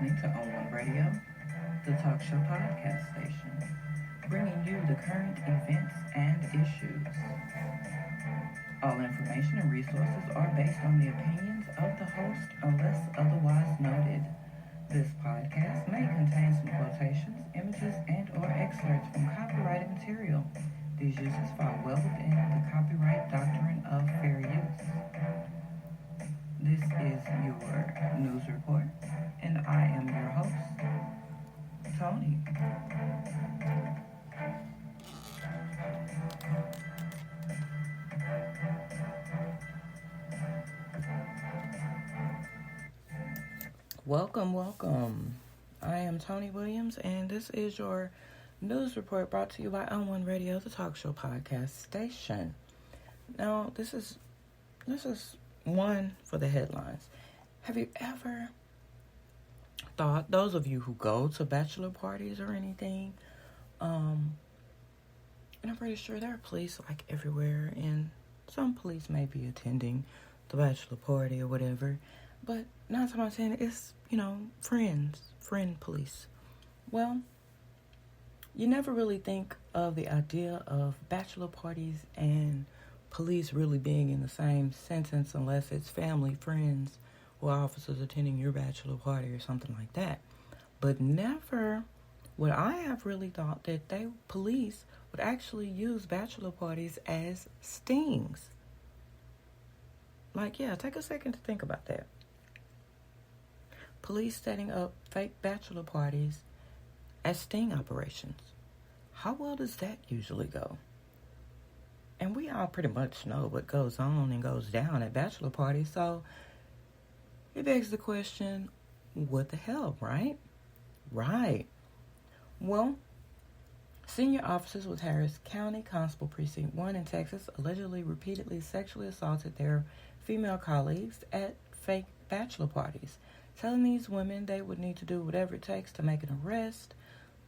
listening to On One Radio, the talk show podcast station, bringing you the current events and issues. All information and resources are based on the opinions of the host unless otherwise noted. This podcast may contain some quotations, images, and or excerpts from copyrighted material. These uses fall well within the copyright doctrine of fair use. This is your news report, and I am your host, Tony. Welcome. I am Tony Williams, and this is your news report brought to you by On One Radio, the talk show podcast station. Now, this is one for the headlines. Have you ever thought, those of you who go to bachelor parties or anything, and I'm pretty sure there are police like everywhere, and some police may be attending the bachelor party or whatever, but 9 times out of 10, it's, friend police. Well, you never really think of the idea of bachelor parties and police really being in the same sentence unless it's family, friends, or officers attending your bachelor party or something like that. But never would I have really thought that police would actually use bachelor parties as stings. Take a second to think about that. Police setting up fake bachelor parties as sting operations. How well does that usually go? And we all pretty much know what goes on and goes down at bachelor parties, so it begs the question, what the hell, right? Right. Well, senior officers with Harris County Constable Precinct 1 in Texas allegedly repeatedly sexually assaulted their female colleagues at fake bachelor parties, telling these women they would need to do whatever it takes to make an arrest.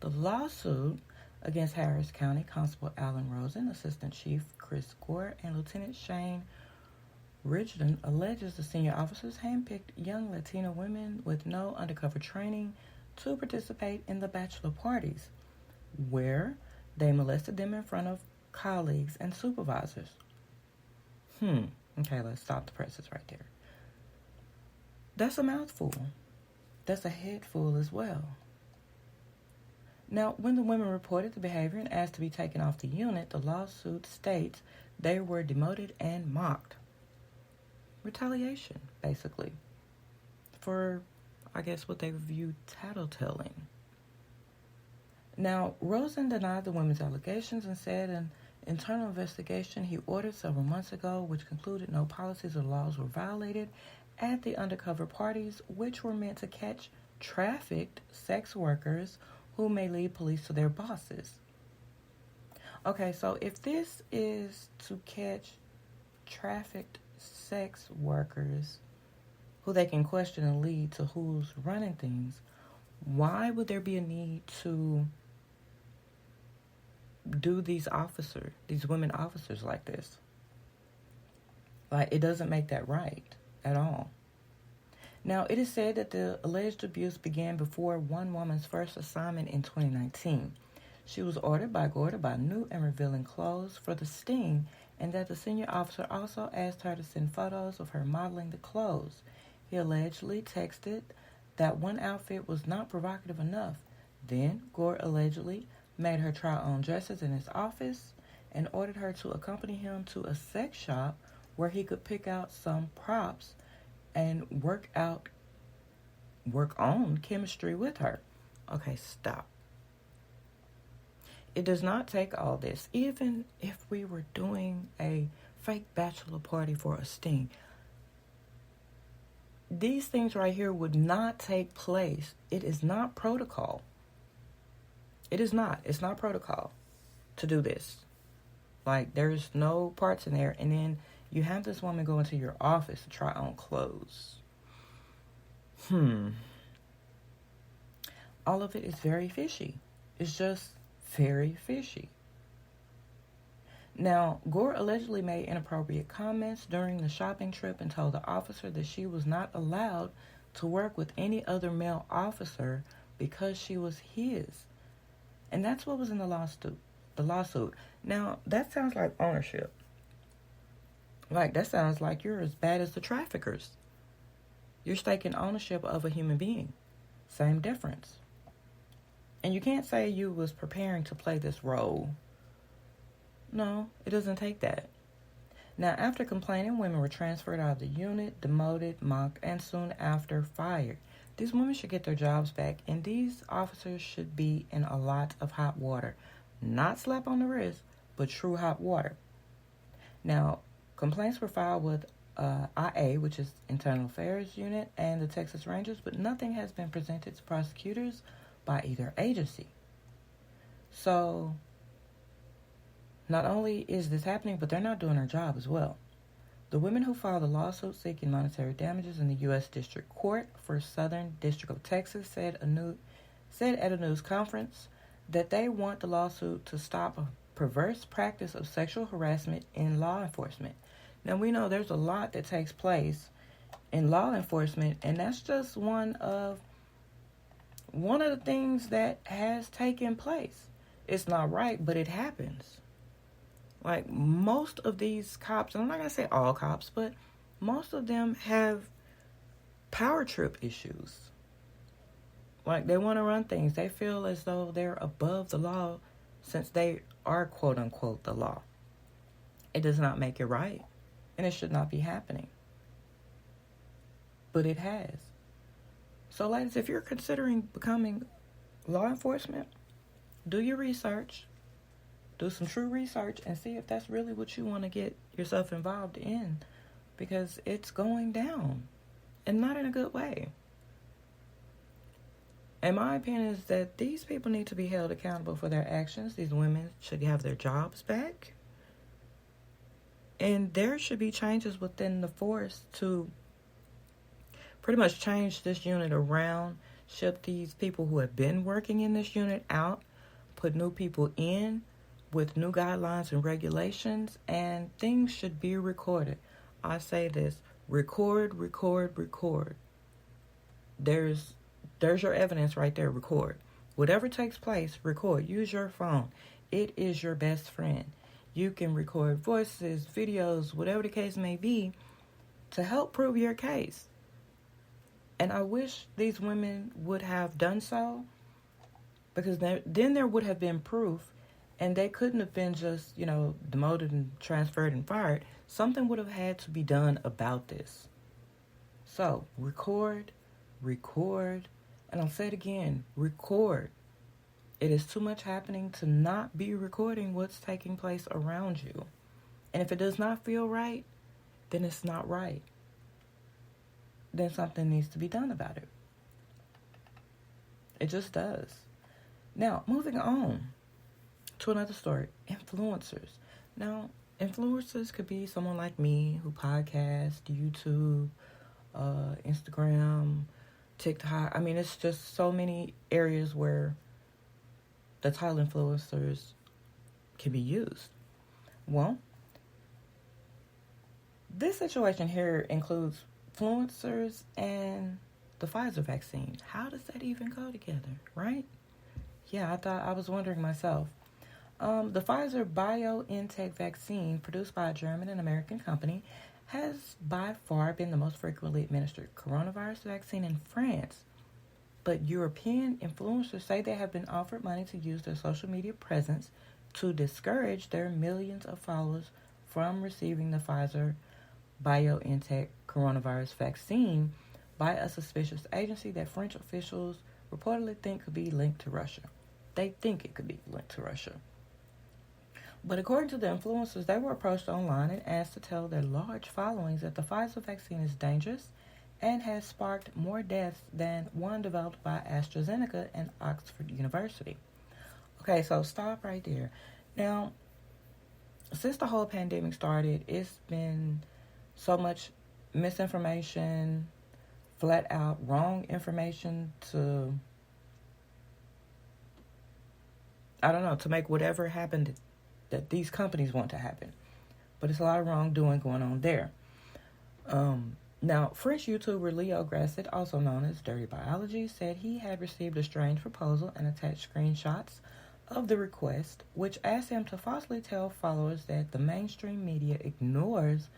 The lawsuit against Harris County Constable Alan Rosen, Assistant Chief Chris Gore, and Lieutenant Shane Rigdon alleges the senior officers handpicked young Latina women with no undercover training to participate in the bachelor parties, where they molested them in front of colleagues and supervisors. Okay, let's stop the presses right there. That's a mouthful. That's a head full as well. Now, when the women reported the behavior and asked to be taken off the unit, the lawsuit states they were demoted and mocked. Retaliation, basically, for, what they viewed tattletelling. Now, Rosen denied the women's allegations and said an internal investigation he ordered several months ago, which concluded no policies or laws were violated at the undercover parties, which were meant to catch trafficked sex workers who may lead police to their bosses. Okay, so if this is to catch trafficked sex workers who they can question and lead to who's running things, why would there be a need to do these women officers like this? It doesn't make that right at all. Now, it is said that the alleged abuse began before one woman's first assignment in 2019. She was ordered by Gore to buy new and revealing clothes for the sting, and that the senior officer also asked her to send photos of her modeling the clothes. He allegedly texted that one outfit was not provocative enough. Then, Gore allegedly made her try on dresses in his office and ordered her to accompany him to a sex shop where he could pick out some props and work on chemistry with her. Okay, stop. It does not take all this. Even if we were doing a fake bachelor party for a sting, these things right here would not take place. It is not protocol. It is not. It's not protocol to do this. There's no parts in there, and then you have this woman go into your office to try on clothes. All of it is very fishy. It's just very fishy. Now, Gore allegedly made inappropriate comments during the shopping trip and told the officer that she was not allowed to work with any other male officer because she was his. And that's what was in the lawsuit. Now, that sounds like ownership. Like, that sounds like you're as bad as the traffickers. You're taking ownership of a human being. Same difference. And you can't say you was preparing to play this role. No, it doesn't take that. Now, after complaining, women were transferred out of the unit, demoted, mocked, and soon after fired. These women should get their jobs back, and these officers should be in a lot of hot water. Not slap on the wrist, but true hot water. Now, complaints were filed with IA, which is Internal Affairs Unit, and the Texas Rangers, but nothing has been presented to prosecutors by either agency. So, not only is this happening, but they're not doing their job as well. The women who filed the lawsuit seeking monetary damages in the U.S. District Court for Southern District of Texas said at a news conference that they want the lawsuit to stop a perverse practice of sexual harassment in law enforcement. Now, we know there's a lot that takes place in law enforcement, and that's just one of the things that has taken place. It's not right, but it happens. Like, most of these cops, and I'm not going to say all cops, but most of them have power trip issues. Like, they want to run things. They feel as though they're above the law since they are, quote unquote, the law. It does not make it right, and it should not be happening. But it has. So, ladies, if you're considering becoming law enforcement, do your research. Do some true research and see if that's really what you want to get yourself involved in, because it's going down, and not in a good way. And my opinion is that these people need to be held accountable for their actions. These women should have their jobs back. And there should be changes within the force to pretty much change this unit around, ship these people who have been working in this unit out, put new people in with new guidelines and regulations, and things should be recorded. I say this: record. There's your evidence right there. Record. Whatever takes place, record. Use your phone. It is your best friend. You can record voices, videos, whatever the case may be, to help prove your case. And I wish these women would have done so, because then there would have been proof. And they couldn't have been just, demoted and transferred and fired. Something would have had to be done about this. So, record. And I'll say it again, record. It is too much happening to not be recording what's taking place around you. And if it does not feel right, then it's not right. Then something needs to be done about it. It just does. Now, moving on to another story, influencers. Now, influencers could be someone like me who podcasts, YouTube, Instagram, TikTok. I mean, it's just so many areas where the title influencers can be used. Well, this situation here includes influencers and the Pfizer vaccine. How does that even go together, right? Yeah, I was wondering myself. The Pfizer BioNTech vaccine, produced by a German and American company, has by far been the most frequently administered coronavirus vaccine in France. But European influencers say they have been offered money to use their social media presence to discourage their millions of followers from receiving the Pfizer BioNTech coronavirus vaccine by a suspicious agency that French officials reportedly think could be linked to Russia. They think it could be linked to Russia. But according to the influencers, they were approached online and asked to tell their large followings that the Pfizer vaccine is dangerous and has sparked more deaths than one developed by AstraZeneca and Oxford University. Okay, so stop right there. Now, since the whole pandemic started, it's been so much misinformation, flat out wrong information to make whatever happened that these companies want to happen. But it's a lot of wrongdoing going on there. Now, French YouTuber Leo Grasset, also known as Dirty Biology, said he had received a strange proposal and attached screenshots of the request, which asked him to falsely tell followers that the mainstream media ignores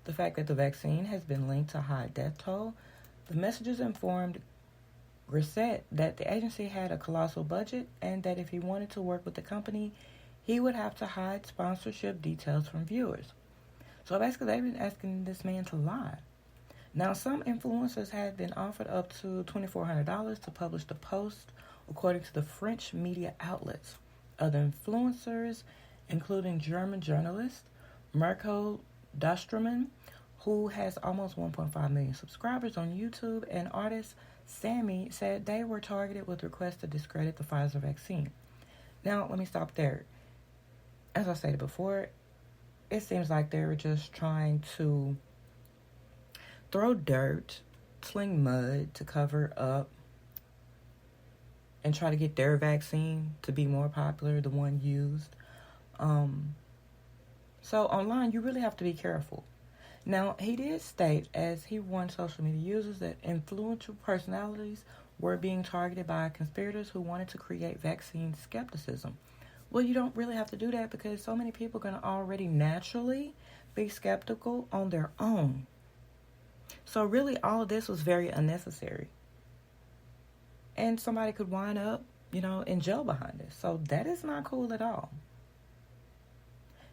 the fact that the vaccine has been linked to high death toll. The messages informed Grasset that the agency had a colossal budget and that if he wanted to work with the company, he would have to hide sponsorship details from viewers. So basically, they've been asking this man to lie. Now, some influencers had been offered up to $2,400 to publish the post, according to the French media outlets. Other influencers, including German journalist Mirko Dosterman, who has almost 1.5 million subscribers on YouTube, and artist Sammy, said they were targeted with requests to discredit the Pfizer vaccine. Now, let me stop there. As I stated before, it seems like they were just trying to throw dirt, sling mud to cover up, and try to get their vaccine to be more popular, the one used. So online, you really have to be careful. Now, he did state, as he warned social media users, that influential personalities were being targeted by conspirators who wanted to create vaccine skepticism. Well, you don't really have to do that because so many people are going to already naturally be skeptical on their own. So really, all of this was very unnecessary. And somebody could wind up, in jail behind this. So that is not cool at all.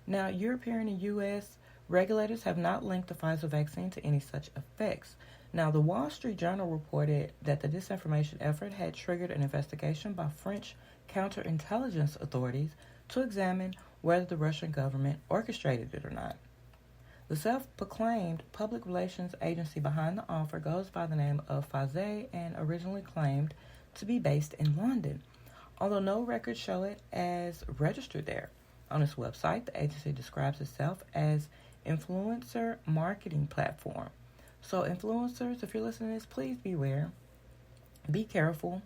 Now, European and U.S. regulators have not linked the Pfizer vaccine to any such effects. Now, the Wall Street Journal reported that the disinformation effort had triggered an investigation by French counterintelligence authorities to examine whether the Russian government orchestrated it or not. The self-proclaimed public relations agency behind the offer goes by the name of Pfizer and originally claimed to be based in London, although no records show it as registered there. On its website, the agency describes itself as influencer marketing platform. So influencers, if you're listening to this, please beware. Be careful.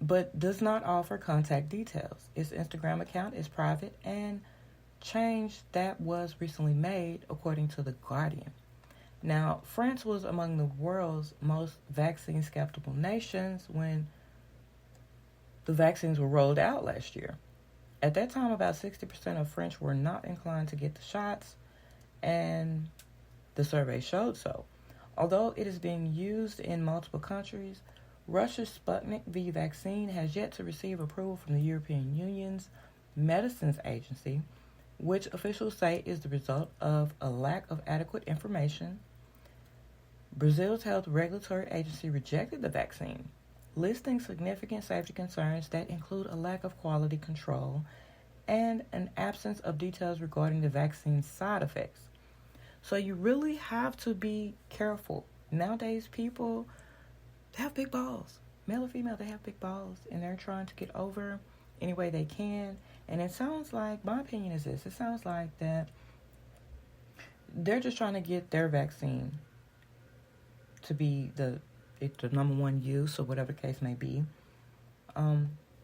But does not offer contact details. Its Instagram account is private, and change that was recently made, according to The Guardian. Now, France was among the world's most vaccine skeptical nations when the vaccines were rolled out last year. At that time, about 60% of French were not inclined to get the shots, and the survey showed so. Although it is being used in multiple countries, Russia's Sputnik V vaccine has yet to receive approval from the European Union's Medicines Agency, which officials say is the result of a lack of adequate information. Brazil's health regulatory agency rejected the vaccine, listing significant safety concerns that include a lack of quality control and an absence of details regarding the vaccine's side effects. So you really have to be careful. Nowadays, people, they have big balls. Male or female, they have big balls, and they're trying to get over any way they can. And it sounds like, my opinion is this, it sounds like that they're just trying to get their vaccine to be the number one use, or whatever the case may be.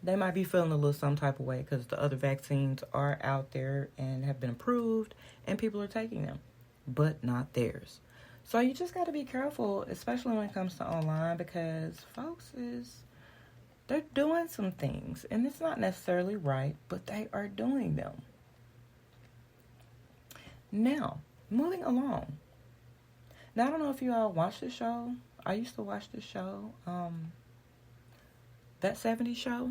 They might be feeling a little some type of way because the other vaccines are out there and have been approved and people are taking them, but not theirs. So you just got to be careful, especially when it comes to online, because folks they're doing some things, and it's not necessarily right, but they are doing them. Now, moving along. Now, I don't know if you all watch this show. I used to watch this show, That 70s Show.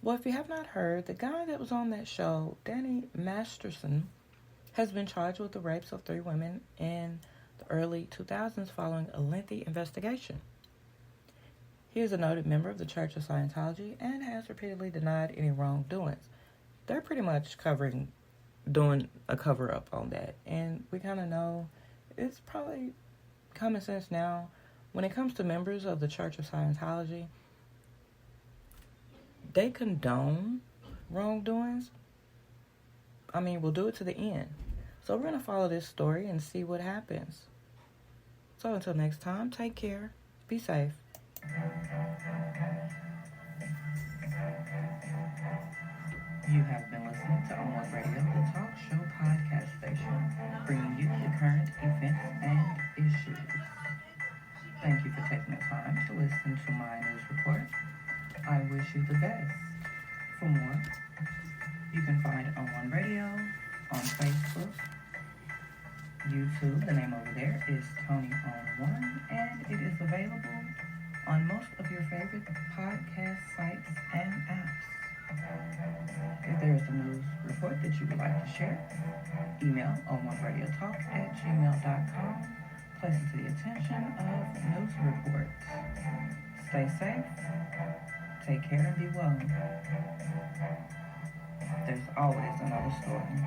Well, if you have not heard, the guy that was on that show, Danny Masterson, has been charged with the rapes of 3 women in the early 2000s following a lengthy investigation. He is a noted member of the Church of Scientology and has repeatedly denied any wrongdoings. They're pretty much doing a cover-up on that. And we kind of know it's probably common sense now. When it comes to members of the Church of Scientology, they condone wrongdoings. I mean, we'll do it to the end. So we're going to follow this story and see what happens. So until next time, take care. Be safe. You have been listening to On One Radio, the talk show podcast station, bringing you the current events for more. You can find On One Radio on Facebook, YouTube. The name over there is Tony On One, and it is available on most of your favorite podcast sites and apps. If there is a news report that you would like to share, email onOneRadioTalk@gmail.com. Place it to the attention of news reports. Stay safe, take care, and be well. There's always another story.